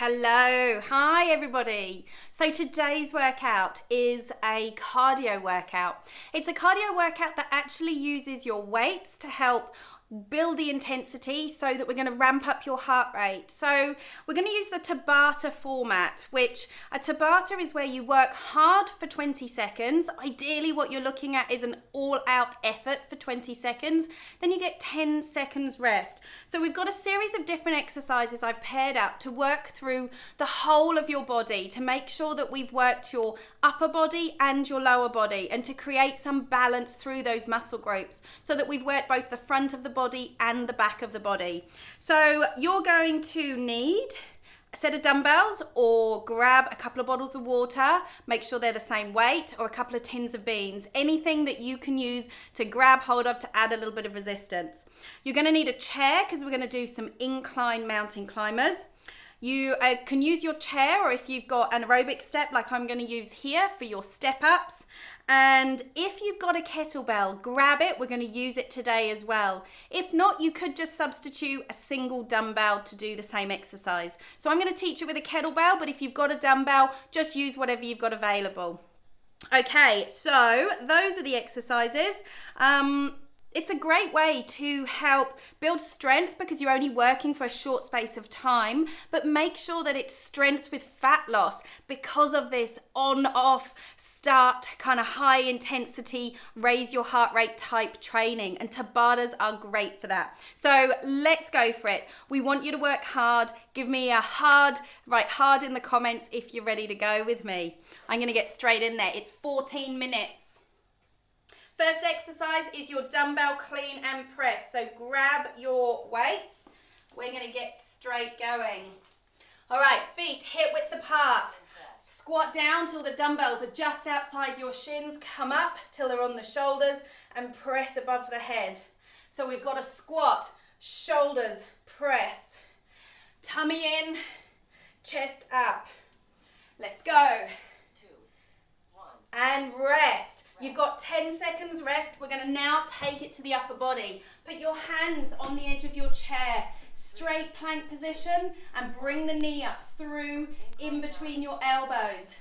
Hello, hi everybody. So today's workout is a cardio workout. It's a cardio workout that actually uses your weights to help build the intensity so that we're going to ramp up your heart rate. So we're going to use the Tabata format, which a Tabata is where you work hard for 20 seconds. Ideally what you're looking at is an all-out effort for 20 seconds. Then you get 10 seconds rest. So we've got a series of different exercises I've paired up to work through the whole of your body to make sure that we've worked your upper body and your lower body and to create some balance through those muscle groups so that we've worked both the front of the body and the back of the body. So you're going to need a set of dumbbells or grab a couple of bottles of water, make sure they're the same weight, or a couple of tins of beans, anything that you can use to grab hold of to add a little bit of resistance. You're going to need a chair because we're going to do some incline mountain climbers. You can use your chair, or if you've got an aerobic step like I'm going to use here for your step ups. And if you've got a kettlebell, grab it. We're going to use it today as well. If not, you could just substitute a single dumbbell to do the same exercise. So I'm going to teach it with a kettlebell, but if you've got a dumbbell, just use whatever you've got available. Okay, so those are the exercises. It's a great way to help build strength because you're only working for a short space of time, but make sure that it's strength with fat loss because of this on-off start kind of high intensity, raise your heart rate type training, and Tabatas are great for that. So let's go for it. We want you to work hard. Give me a hard in the comments if you're ready to go with me. I'm going to get straight in there. It's 14 minutes. First exercise is your dumbbell clean and press. So grab your weights. We're going to get straight going. All right, feet hip width apart. Squat down till the dumbbells are just outside your shins. Come up till they're on the shoulders and press above the head. So we've got a squat, shoulders, press. Tummy in, chest up. Let's go. 2, 1. And rest. You've got 10 seconds rest. We're going to now take it to the upper body. Put your hands on the edge of your chair. Straight plank position and bring the knee up through in between your elbows.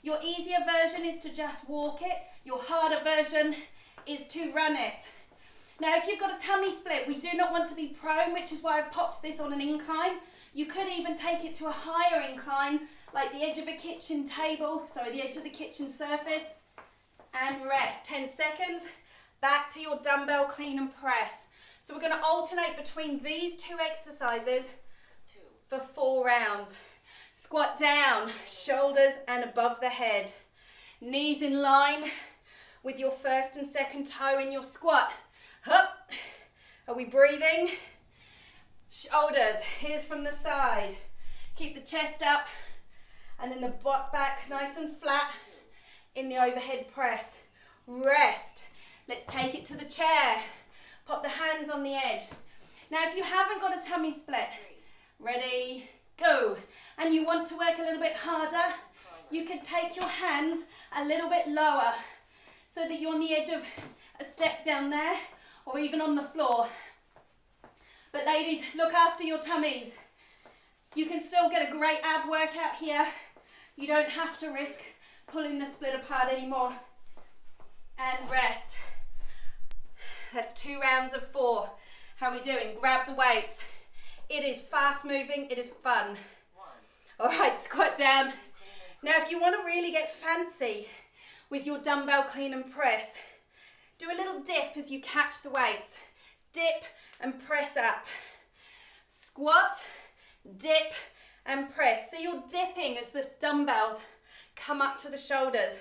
Your easier version is to just walk it. Your harder version is to run it. Now, if you've got a tummy split, we do not want to be prone, which is why I've popped this on an incline. You could even take it to a higher incline, like the edge of a kitchen table, so the edge of the kitchen surface. And rest. 10 seconds. Back to your dumbbell clean and press. So we're going to alternate between these two exercises for 4 rounds. Squat down, shoulders and above the head. Knees in line with your first and second toe in your squat. Up. Are we breathing? Shoulders, here's from the side. Keep the chest up and then the butt back nice and flat. In the overhead press. Rest. Let's take it to the chair. Pop the hands on the edge. Now if you haven't got a tummy split, ready, go. And you want to work a little bit harder, you can take your hands a little bit lower so that you're on the edge of a step down there or even on the floor. But ladies, look after your tummies. You can still get a great ab workout here. You don't have to risk pulling the split apart anymore. And rest. That's 2 rounds of 4. How are we doing? Grab the weights. It is fast moving. It is fun. 1. All right, squat down. Now, if you want to really get fancy with your dumbbell clean and press, do a little dip as you catch the weights. Dip and press up. Squat, dip and press. So you're dipping as the dumbbells come up to the shoulders.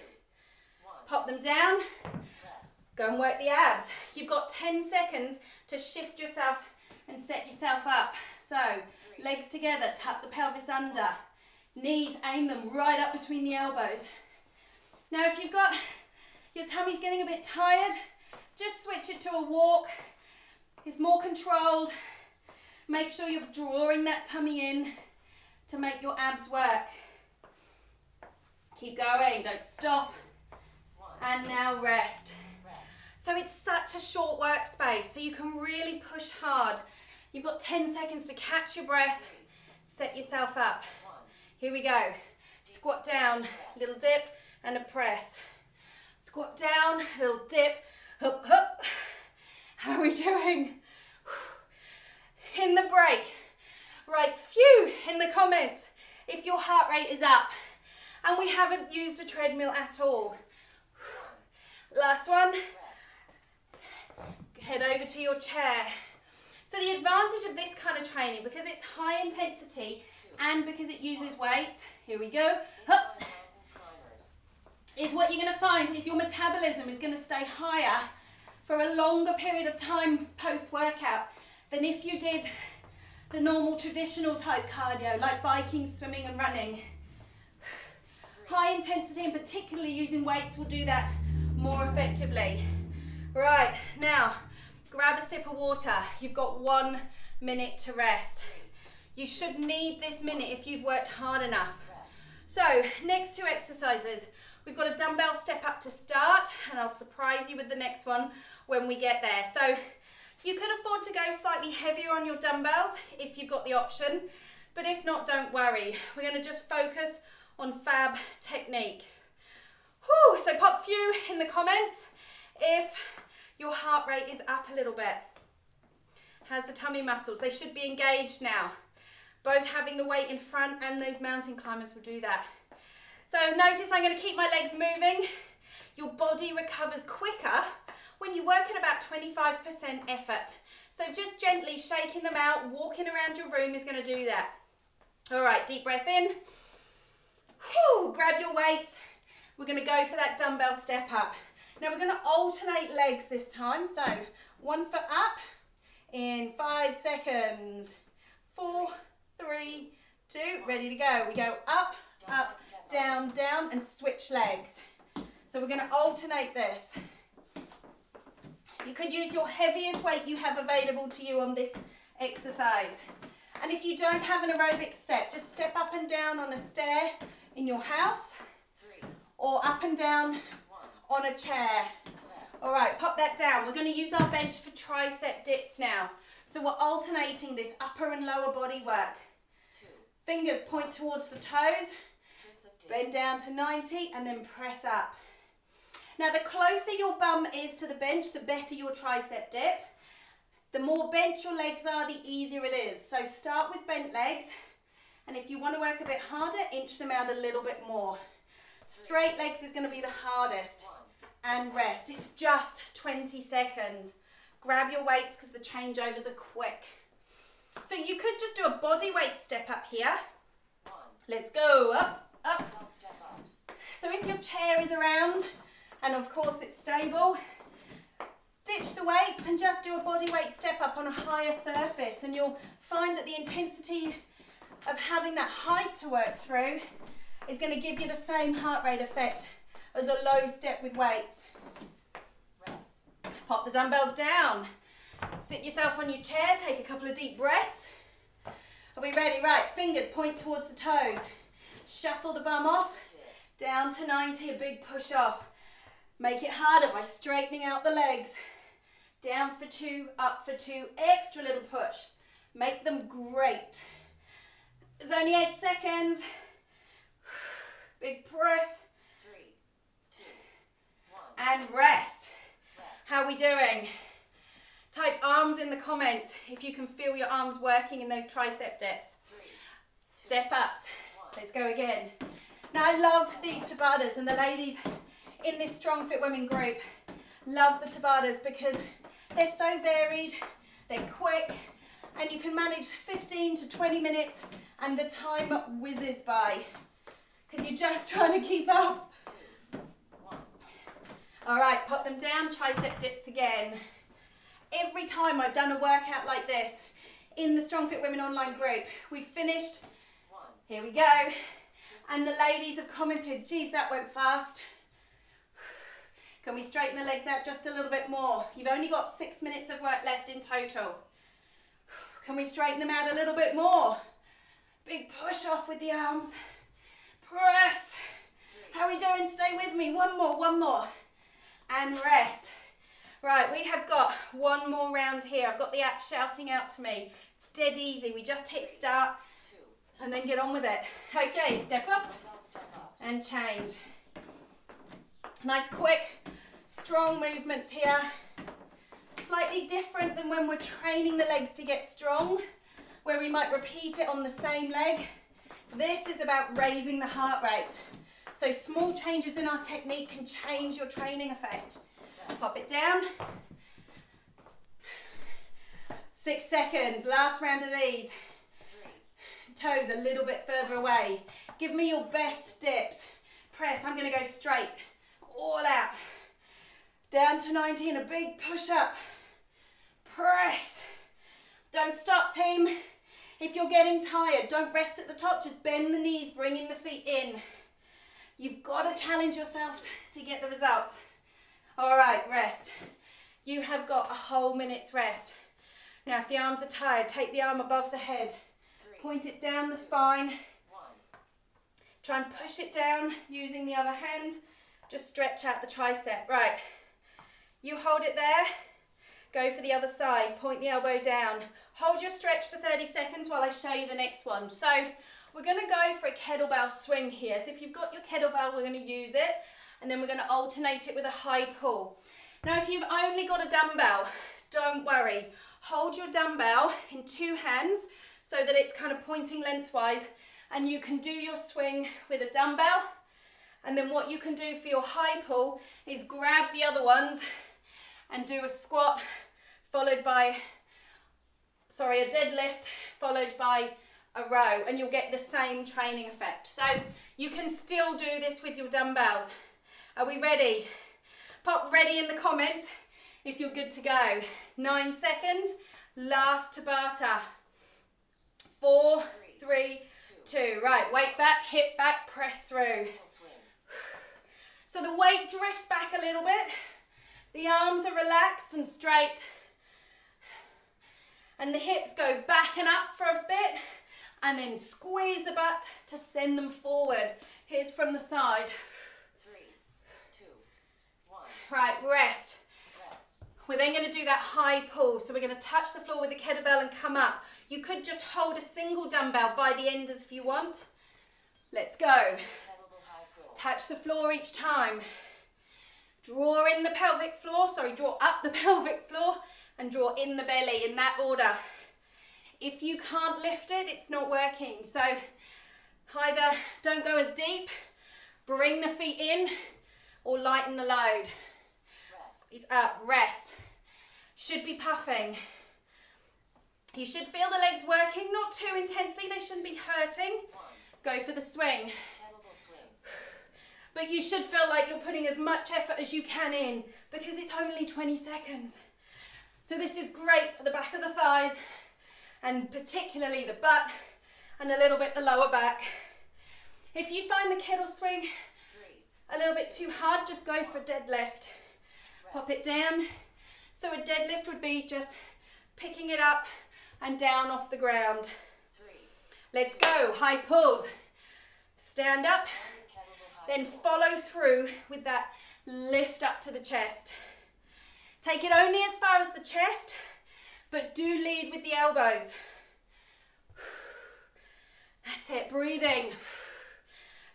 1. Pop them down. Rest. Go and work the abs. You've got 10 seconds to shift yourself and set yourself up. So, 3. legs together, tuck the pelvis under. Knees, aim them right up between the elbows. Now, if you've got your tummy's getting a bit tired, just switch it to a walk. It's more controlled. Make sure you're drawing that tummy in to make your abs work. Keep going, don't stop. 1. And now rest. So it's such a short workspace, so you can really push hard. You've got 10 seconds to catch your breath, set yourself up. Here we go. Squat down, little dip and a press. Squat down, little dip, up, up. How are we doing? In the break, right, phew, in the comments if your heart rate is up and we haven't used a treadmill at all. Last one. Head over to your chair. So the advantage of this kind of training, because it's high intensity and because it uses weights, here we go, up, is what you're going to find is your metabolism is going to stay higher for a longer period of time post-workout than if you did the normal traditional type cardio like biking, swimming and running. High intensity and particularly using weights will do that more effectively. Right, now grab a sip of water. You've got 1 minute to rest. You should need this minute if you've worked hard enough. So next 2 exercises. We've got a dumbbell step up to start and I'll surprise you with the next one when we get there. So you could afford to go slightly heavier on your dumbbells if you've got the option, but if not, don't worry. We're going to just focus on fab technique. Whew, so pop few in the comments if your heart rate is up a little bit. How's the tummy muscles? They should be engaged now. Both having the weight in front and those mountain climbers will do that. So notice I'm going to keep my legs moving. Your body recovers quicker when you work at about 25% effort. So just gently shaking them out, walking around your room is going to do that. All right, deep breath in. Whew, grab your weights. We're going to go for that dumbbell step up. Now we're going to alternate legs this time. So 1 foot up in 5 seconds. 4, 3, 2, ready to go. We go up, up, down, down, and switch legs. So we're going to alternate this. You could use your heaviest weight you have available to you on this exercise. And if you don't have an aerobic step, just step up and down on a stair in your house or up and down on a chair. All right, pop that down. We're going to use our bench for tricep dips now. So we're alternating this upper and lower body work. Fingers point towards the toes, bend down to 90 and then press up. Now the closer your bum is to the bench, the better your tricep dip. The more bent your legs are, the easier it is. So start with bent legs, and if you want to work a bit harder, inch them out a little bit more. Straight legs is going to be the hardest. And rest. It's just 20 seconds. Grab your weights because the changeovers are quick. So you could just do a body weight step up here. Let's go. Up, up. So if your chair is around, and of course it's stable, ditch the weights and just do a body weight step up on a higher surface, and you'll find that the intensity of having that height to work through is going to give you the same heart rate effect as a low step with weights. Rest. Pop the dumbbells down. Sit yourself on your chair, take a couple of deep breaths. Are we ready? Right, fingers point towards the toes. Shuffle the bum off, down to 90, a big push off. Make it harder by straightening out the legs. Down for 2, up for 2, extra little push. Make them great. There's only 8 seconds. Big press. 3, 2, 1. And rest. How are we doing? Type arms in the comments if you can feel your arms working in those tricep dips. 3, 2, step ups. 1. Let's go again. Now I love these Tabatas, and the ladies in this Strong Fit Women group love the Tabatas because they're so varied, they're quick, and you can manage 15 to 20 minutes and the time whizzes by because you're just trying to keep up. 2, 1. All right, pop them down, tricep dips again. Every time I've done a workout like this in the Strong Fit Women online group, we've finished. 1. Here we go. And the ladies have commented, geez, that went fast. Can we straighten the legs out just a little bit more? You've only got 6 minutes of work left in total. Can we straighten them out a little bit more? Big push off with the arms. Press. How are we doing? Stay with me. One more. And rest. Right, we have got one more round here. I've got the app shouting out to me. It's dead easy. We just hit start. 2, and then get on with it. Okay, step up Dumbbell step ups. and change. Nice quick, strong movements here. Slightly different than when we're training the legs to get strong, where we might repeat it on the same leg. This is about raising the heart rate. So small changes in our technique can change your training effect. Pop it down. 6 seconds, last round of these. 3, Toes a little bit further away. Give me your best dips. Press, I'm gonna go straight, all out. Down to 19, a big push up. Press. Don't stop, team. If you're getting tired, don't rest at the top, just bend the knees, bringing the feet in. You've got to challenge yourself to get the results. All right, rest. You have got a whole minute's rest. Now, if the arms are tired, take the arm above the head. 3, Point it down the spine. 1. Try and push it down using the other hand. Just stretch out the tricep. Right. You hold it there. Go for the other side. Point the elbow down. Hold your stretch for 30 seconds while I show you the next one. So we're going to go for a kettlebell swing here. So if you've got your kettlebell, we're going to use it. And then we're going to alternate it with a high pull. Now, if you've only got a dumbbell, don't worry. Hold your dumbbell in 2 hands so that it's kind of pointing lengthwise. And you can do your swing with a dumbbell. And then what you can do for your high pull is grab the other ones and do a squat followed by, a deadlift followed by a row, and you'll get the same training effect. So you can still do this with your dumbbells. Are we ready? Pop ready in the comments if you're good to go. 9 seconds, last Tabata. 4, 3, 2. Right, weight back, hip back, press through. Swing. So the weight drifts back a little bit. The arms are relaxed and straight. And the hips go back and up for a bit. And then squeeze the butt to send them forward. Here's from the side. 3, 2, 1. Right, rest. Rest. We're then going to do that high pull. So we're going to touch the floor with the kettlebell and come up. You could just hold a single dumbbell by the end if you want. Let's go. Kettlebell high pull. Touch the floor each time. Draw in the pelvic floor, draw up the pelvic floor and draw in the belly in that order. If you can't lift it, it's not working. So either don't go as deep, bring the feet in, or lighten the load. Rest. Squeeze up, rest. Should be puffing. You should feel the legs working, not too intensely, they shouldn't be hurting. 1. Go for the swing. Kettlebell swing. But you should feel like you're putting as much effort as you can in because it's only 20 seconds. So this is great for the back of the thighs and particularly the butt and a little bit the lower back. If you find the kettle swing 3, a little bit too hard, just go for a deadlift. Pop it down. So a deadlift would be just picking it up and down off the ground. 3. Let's go, high pulls. Stand up. Kettlebell high Then pull. follow through with that lift up to the chest. Take it only as far as the chest, but do lead with the elbows. That's it, breathing.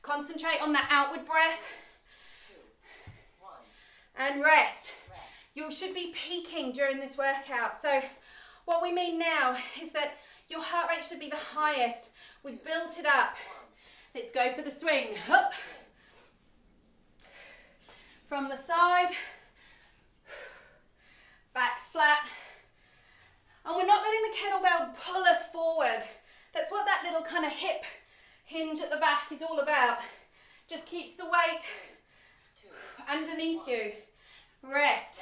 Concentrate on that outward breath 2, 1. and rest. Rest. You should be peaking during this workout. So what we mean now is that your heart rate should be the highest. We've built it up. 1. Let's go for the swing. Hup. From the side. Back's flat. And we're not letting the kettlebell pull us forward. That's what that little kind of hip hinge at the back is all about. Just keeps the weight 2. underneath you. Rest.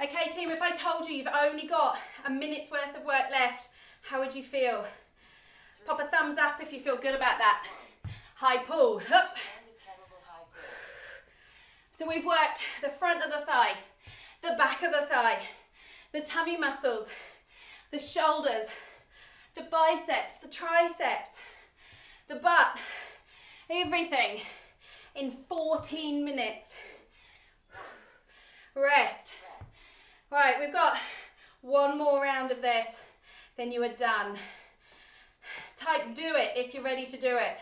Okay, team, if I told you you've only got a minute's worth of work left, how would you feel? Pop a thumbs up if you feel good about that. High pull. Hup. Standard kettlebell high pull. So we've worked the front of the thigh, the back of the thigh, the tummy muscles, the shoulders, the biceps, the triceps, the butt, everything in 14 minutes. Rest. Rest. Right, we've got one more round of this, then you are done. Type do it if you're ready to do it.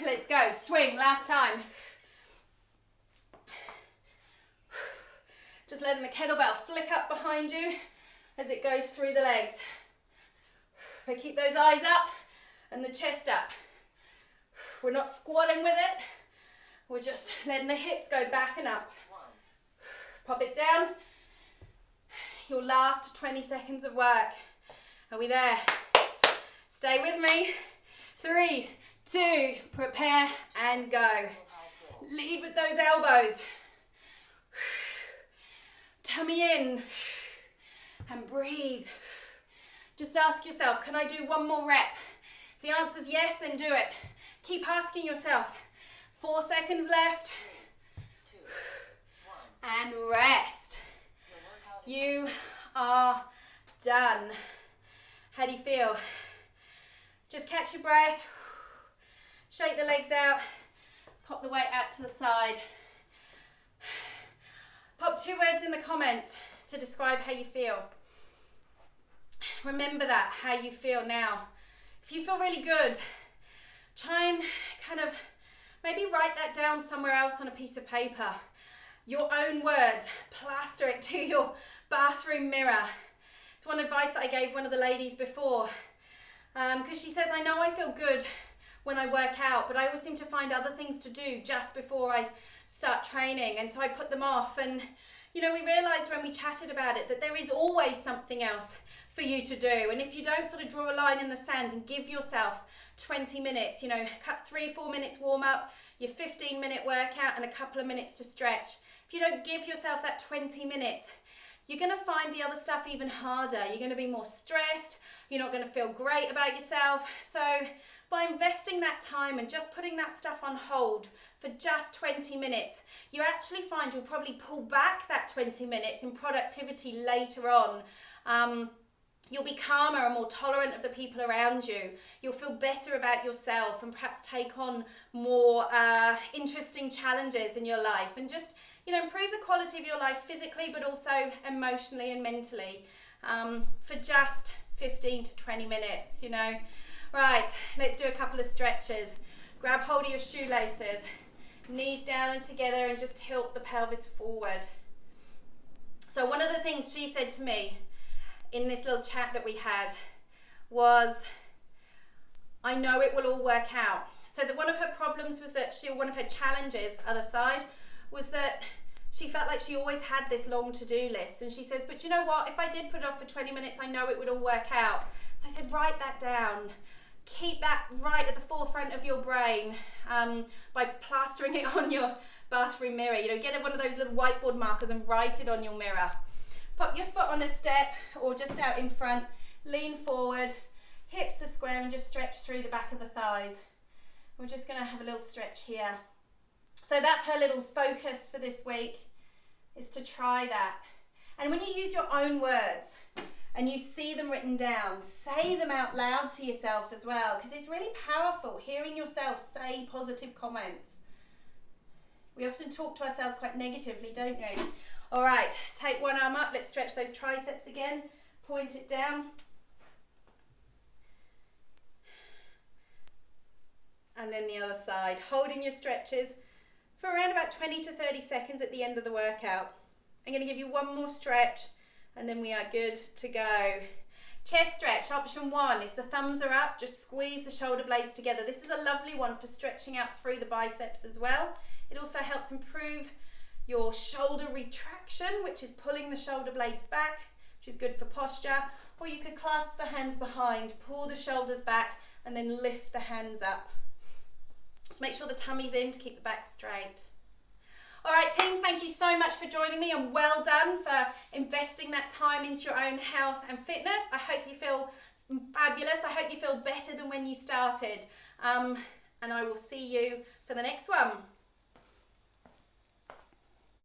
1, Let's go. Swing. Last time. Just letting the kettlebell flick up behind you as it goes through the legs. But keep those eyes up and the chest up. We're not squatting with it. We're just letting the hips go back and up. 1, Pop it down. Your last 20 seconds of work. Are we there? Stay with me. 3, 2, prepare and go. high grip. Lead with those elbows. Tummy in and breathe. Just ask yourself, can I do one more rep? If the answer is yes, then do it. Keep asking yourself. 4 seconds left. 2, 1. And rest. Your workout is You are done. How do you feel? Just catch your breath. Shake the legs out. Pop the weight out to the side. Pop 2 words in the comments to describe how you feel. Remember that, how you feel now. If you feel really good, try and kind of maybe write that down somewhere else on a piece of paper. Your own words, plaster it to your bathroom mirror. It's one advice that I gave one of the ladies before, because she says, I know I feel good when I work out, but I always seem to find other things to do just before I start training, and so I put them off. And you know, we realized when we chatted about it that there is always something else for you to do. And if you don't sort of draw a line in the sand and give yourself 20 minutes, you know, cut 3-4 minutes warm up, your 15-minute workout and a couple of minutes to stretch. If you don't give yourself that 20 minutes, you're going to find the other stuff even harder. You're going to be more stressed. You're not going to feel great about yourself. So by investing that time and just putting that stuff on hold for just 20 minutes, you actually find you'll probably pull back that 20 minutes in productivity later on. You'll be calmer and more tolerant of the people around you. You'll feel better about yourself and perhaps take on more interesting challenges in your life, and just, you know, improve the quality of your life physically, but also emotionally and mentally, for just 15 to 20 minutes, you know. Right, let's do a couple of stretches. Grab hold of your shoelaces, knees down and together, and just tilt the pelvis forward. So one of the things she said to me in this little chat that we had was, I know it will all work out. So that one of her problems was that one of her challenges, other side, was that she felt like she always had this long to-do list. And she says, but you know what, if I did put it off for 20 minutes, I know it would all work out. So I said, write that down. Keep that right at the forefront of your brain, by plastering it on your bathroom mirror. You know, get one of those little whiteboard markers and write it on your mirror. Pop your foot on a step or just out in front. Lean forward, hips are square, and just stretch through the back of the thighs. We're just going to have a little stretch here. So that's her little focus for this week, is to try that. And when you use your own words and you see them written down, say them out loud to yourself as well, because it's really powerful hearing yourself say positive comments. We often talk to ourselves quite negatively, don't we? All right, take one arm up. Let's stretch those triceps again. Point it down. And then the other side. Holding your stretches for around about 20 to 30 seconds at the end of the workout. I'm going to give you one more stretch, and then we are good to go. Chest stretch, option 1 is the thumbs are up. Just squeeze the shoulder blades together. This is a lovely one for stretching out through the biceps as well. It also helps improve your shoulder retraction, which is pulling the shoulder blades back, which is good for posture. Or you could clasp the hands behind, pull the shoulders back, and then lift the hands up. Just make sure the tummy's in to keep the back straight. All right, team, thank you so much for joining me, and well done for investing that time into your own health and fitness. I hope you feel fabulous. I hope you feel better than when you started. And I will see you for the next one.